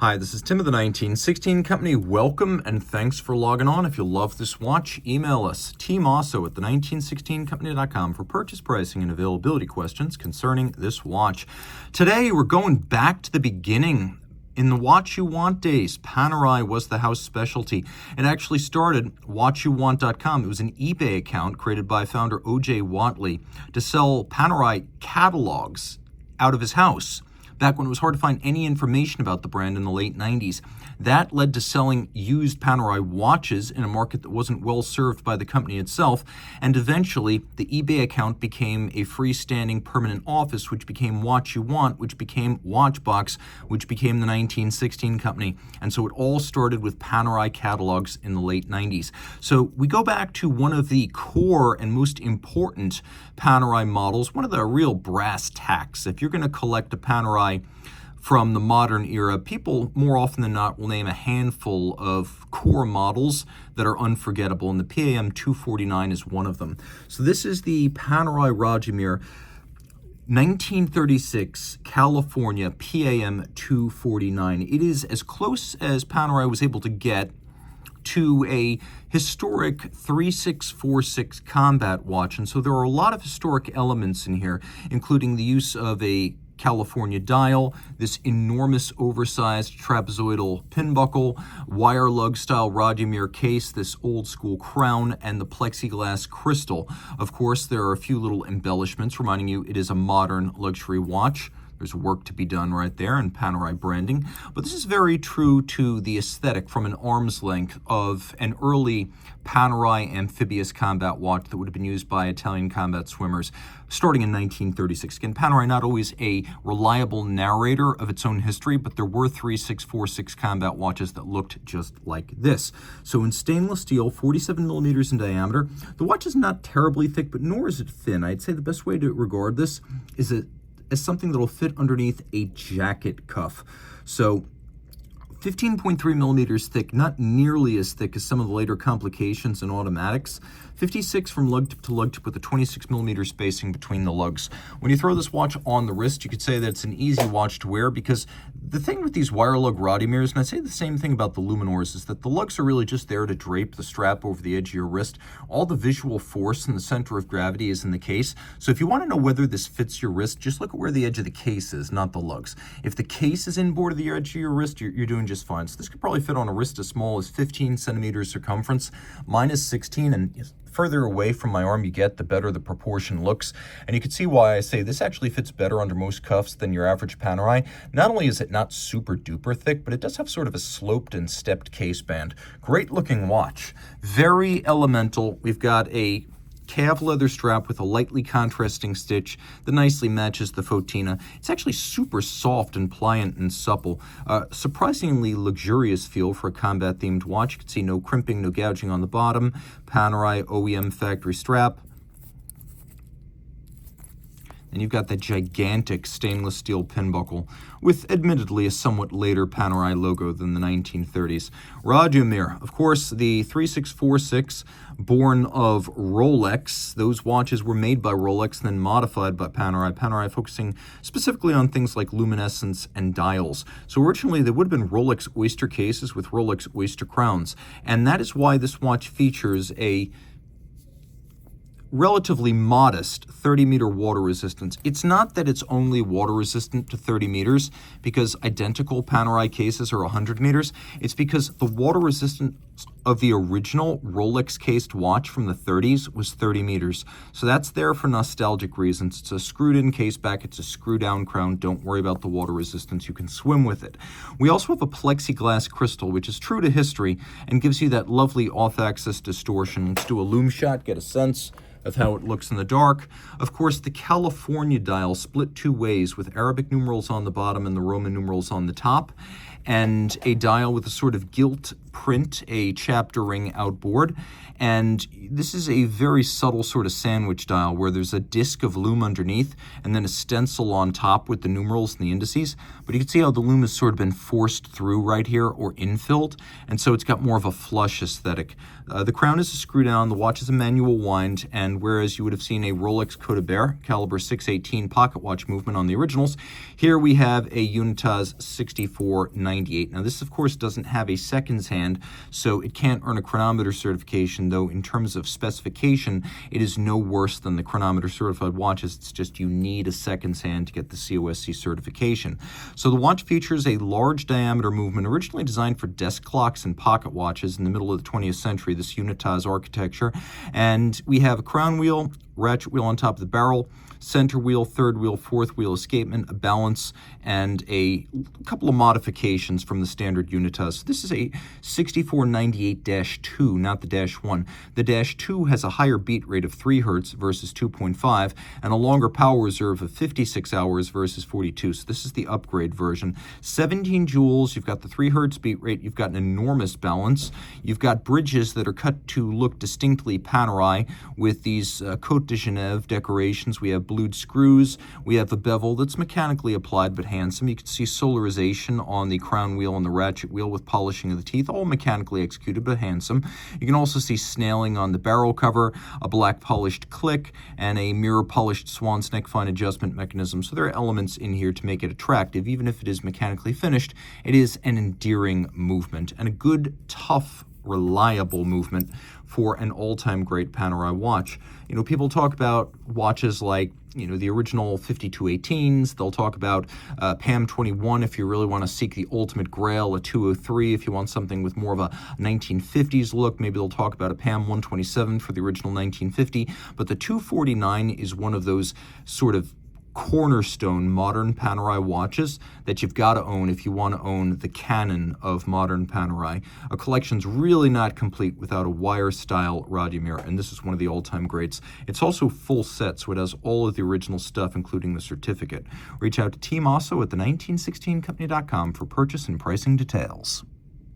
Hi, this is Tim of the 1916 Company. Welcome and thanks for logging on. If you love this watch, email us, Team Mosso at the1916company.com for purchase pricing and availability questions concerning this watch. Today, we're going back to the beginning. In the Watch You Want days, Panerai was the house specialty. It actually started watchyouwant.com. It was an eBay account created by founder O.J. Watley to sell Panerai catalogs out of his house, back when it was hard to find any information about the brand in the late 90s. That led to selling used Panerai watches in a market that wasn't well served by the company itself, and eventually the eBay account became a freestanding permanent office, which became Watch You Want, which became Watchbox, which became the 1916 Company. And so it all started with Panerai catalogs in the late 90s. So we go back to one of the core and most important Panerai models, one of the real brass tacks. If you're going to collect a Panerai from the modern era, people more often than not will name a handful of core models that are unforgettable, and the PAM00249 is one of them. So this is the Panerai Radiomir 1936 California PAM00249. It is as close as Panerai was able to get to a historic 3646 combat watch, and so there are a lot of historic elements in here, including the use of a California dial, this enormous oversized trapezoidal pin buckle, wire lug style Radiomir case, this old school crown, and the plexiglass crystal. Of course, there are a few little embellishments reminding you it is a modern luxury watch. There's work to be done right there in Panerai branding, but this is very true to the aesthetic from an arm's length of an early Panerai amphibious combat watch that would have been used by Italian combat swimmers starting in 1936. Again, Panerai not always a reliable narrator of its own history, but there were 3646 combat watches that looked just like this. So in stainless steel, 47 millimeters in diameter, the watch is not terribly thick, but nor is it thin. I'd say the best way to regard this is as something that'll fit underneath a jacket cuff. So 15.3 millimeters thick, not nearly as thick as some of the later complications in automatics. 56 from lug tip to lug tip with a 26 millimeter spacing between the lugs. When you throw this watch on the wrist, you could say that it's an easy watch to wear, because the thing with these wire lug Radiomirs, and I say the same thing about the Luminors, is that the lugs are really just there to drape the strap over the edge of your wrist. All the visual force and the center of gravity is in the case. So if you want to know whether this fits your wrist, just look at where the edge of the case is, not the lugs. If the case is inboard of the edge of your wrist, you're doing just fine. So this could probably fit on a wrist as small as 15 centimeters circumference. Mine is 16, and further away from my arm you get, the better the proportion looks. And you can see why I say this actually fits better under most cuffs than your average Panerai. Not only is it not super duper thick, but it does have sort of a sloped and stepped case band. Great looking watch. Very elemental. We've got a calf leather strap with a lightly contrasting stitch that nicely matches the Fotina. It's actually super soft and pliant and supple. Surprisingly luxurious feel for a combat-themed watch. You can see no crimping, no gouging on the bottom. Panerai OEM factory strap. And you've got that gigantic stainless steel pin buckle with admittedly a somewhat later Panerai logo than the 1930s. Radiomir, of course, the 3646, born of Rolex. Those watches were made by Rolex, then modified by Panerai. Panerai focusing specifically on things like luminescence and dials. So originally they would have been Rolex Oyster cases with Rolex Oyster crowns. And that is why this watch features a relatively modest 30-meter water resistance. It's not that it's only water resistant to 30 meters because identical Panerai cases are 100 meters. It's because the water resistance of the original Rolex cased watch from the 30s was 30 meters. So that's there for nostalgic reasons. It's a screwed in case back. It's a screw down crown. Don't worry about the water resistance. You can swim with it. We also have a plexiglass crystal, which is true to history and gives you that lovely off-axis distortion. Let's do a loom shot, get a sense of how it looks in the dark. Of course, the California dial split two ways, with Arabic numerals on the bottom and the Roman numerals on the top, and a dial with a sort of gilt print a chapter ring outboard, and this is a very subtle sort of sandwich dial where there's a disc of lume underneath and then a stencil on top with the numerals and the indices. But you can see how the lume has sort of been forced through right here or infilled, and so it's got more of a flush aesthetic. The crown is a screw down, the watch is a manual wind, and whereas you would have seen a Rolex Côte d'Ivoire caliber 618 pocket watch movement on the originals, here we have a Unitas 6498. Now this of course doesn't have a seconds hand, so it can't earn a chronometer certification, though in terms of specification it is no worse than the chronometer certified watches. It's just you need a seconds hand to get the COSC certification. So the watch features a large diameter movement originally designed for desk clocks and pocket watches in the middle of the 20th century, this Unitas architecture. And we have a crown wheel, ratchet wheel on top of the barrel, center wheel, third wheel, fourth wheel escapement, a balance, and a couple of modifications from the standard Unitas. This is a 6498-2, not the -1. The -2 has a higher beat rate of 3 Hz versus 2.5, and a longer power reserve of 56 hours versus 42. So this is the upgrade version. 17 joules, you've got the 3 Hz beat rate, you've got an enormous balance, you've got bridges that are cut to look distinctly Panerai with these Côte de Genève decorations. We have blued screws, we have a bevel that's mechanically applied but handsome. You can see solarization on the crown wheel and the ratchet wheel with polishing of the teeth, all mechanically executed but handsome. You can also see snailing on the barrel cover, a black polished click, and a mirror polished swan's neck fine adjustment mechanism. So there are elements in here to make it attractive. Even if it is mechanically finished, it is an endearing movement and a good, tough, reliable movement for an all-time great Panerai watch. You know, people talk about watches like, you know, the original 5218s. They'll talk about PAM021 if you really want to seek the ultimate grail, a 203 if you want something with more of a 1950s look. Maybe they'll talk about a PAM127 for the original 1950. But the 249 is one of those sort of cornerstone modern Panerai watches that you've got to own if you want to own the canon of modern Panerai. A collection's really not complete without a wire-style Radiomir, and this is one of the all-time greats. It's also full set, so it has all of the original stuff, including the certificate. Reach out to Team Mosso at the 1916company.com for purchase and pricing details.